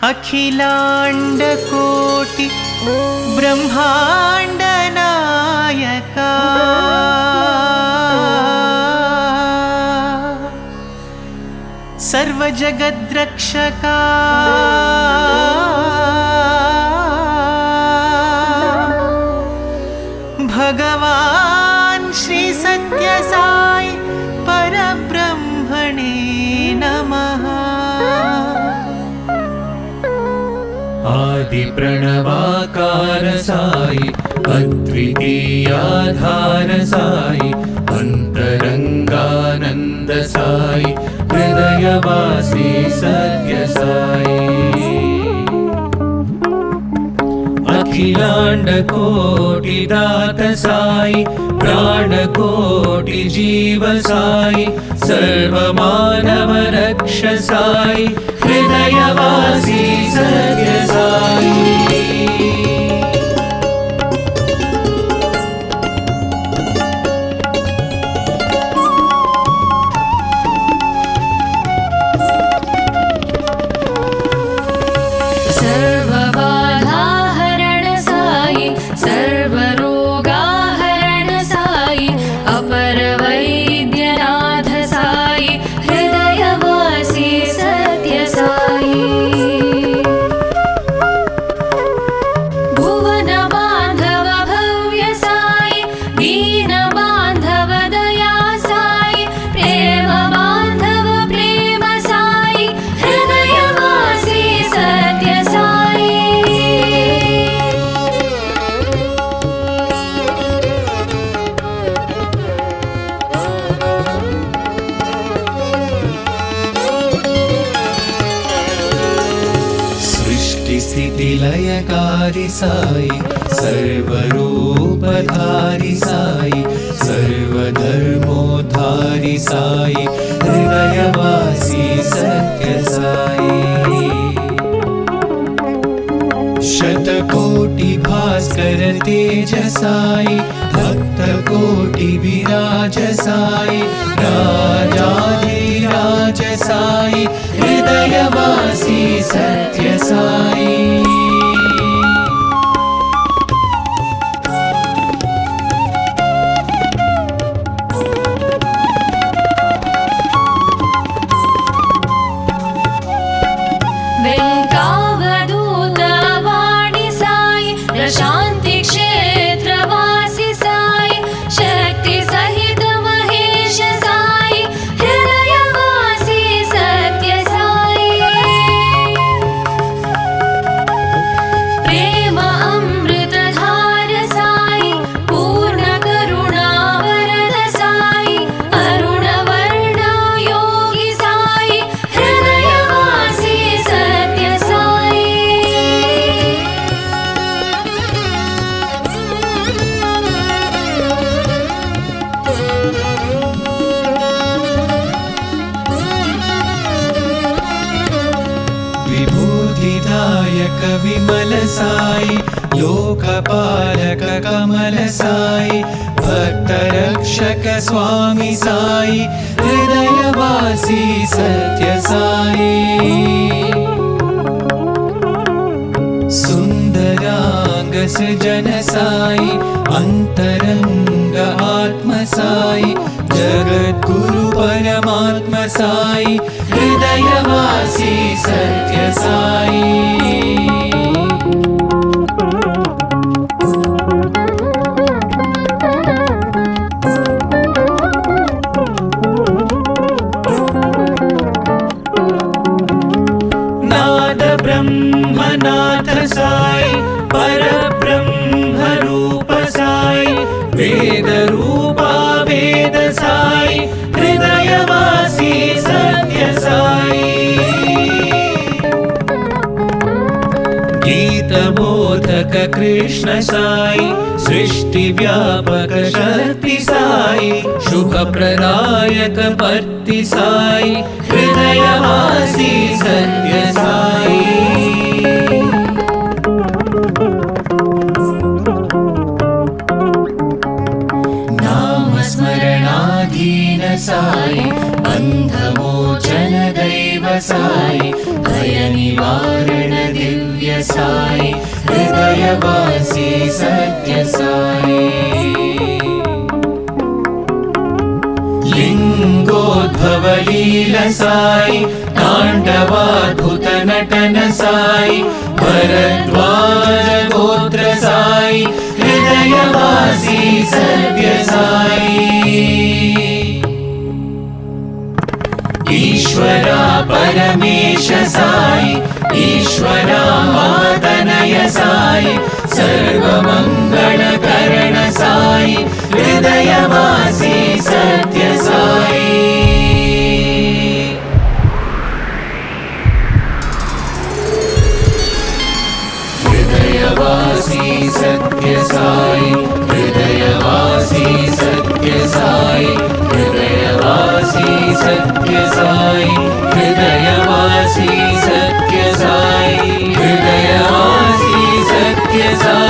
अखिलाण्डकोटि ब्रह्माण्ड नायका सर्वजगद्रक्षका भगवान् श्री सत्य साई परब्रह्मणे नमः। आदि प्रणवाकार साई अद्वितीयाधार साई अंतरंगानंद साई हृदयवासी सत्य साई अखिलांड कोटि दात साई प्राणकोटि जीव साई सर्वमानव रक्ष साई हृदयवासी सत्य साई। सर्वबाधाहरण साई सर्वरोगाहरण साई अपर वैद्यनाथ साई हृदयवासी सत्य साई भुवन बांधव भव्य साई दीन बांधव दया साई प्रेम बांधव प्रेम साई हृदयवासी सत्य साई। सृष्टि स्थिति लयकारी साई सर्वरूपधारी साई सर्वधर्मोद्धारी साई हृदयवासी सत्य साई शतकोटि भास्कर तेज साई भक्त कोटि विराज साई राजाधिराज साई हृदयवासी सत्य साई। वेंकावधूत वाणी साई प्रशांति क्षेत्रवासी साई शक्ति सहित महेश साई हृदयवासी सत्य साई प्रेम अमृत धार साई पूर्ण करुणा वरद साई अरुण वर्ण योगी साई हृदयवासी सत्य साई। विभूतिदायक विमल साई लोकपालक कमल साई भक्तरक्षक स्वामी साई हृदयवासी सत्य साई सुंदरांग सृजन साई अंतरंग आत्म साई जगद्गुरु परमात्म साई हृदयवासी सत्य साई। नाद ब्रह्मनाथ साई परब्रह्म रूप साई वेद रूपा वेद साई हृदयवासी सत्य साई गीत बोधक कृष्ण साई सृष्टि व्यापक शक्ति साई शुभ प्रदायक पर्ति साई हृदयवासी सत्य साई। नाम स्मरणाधीन साई बंधमोचन दैव साई भय निवारण दिव्य साई हृदयवासी सत्य साई लिंगोद्भव लील साई तांडवाद्भुत नटन साई भरद्वाज गोत्र साई हृदयवासी सत्य साई ईश्वरा परमेश साई ईश्वरा मातनय साई सर्वमंगल करण साई हृदयवासी सत्य साई हृदयवासी सत्य साई हृदयवासी सत्य साई हृदयवासी सत्य साई हृदयवासी सत्य साई हृदयवासी सत्य साई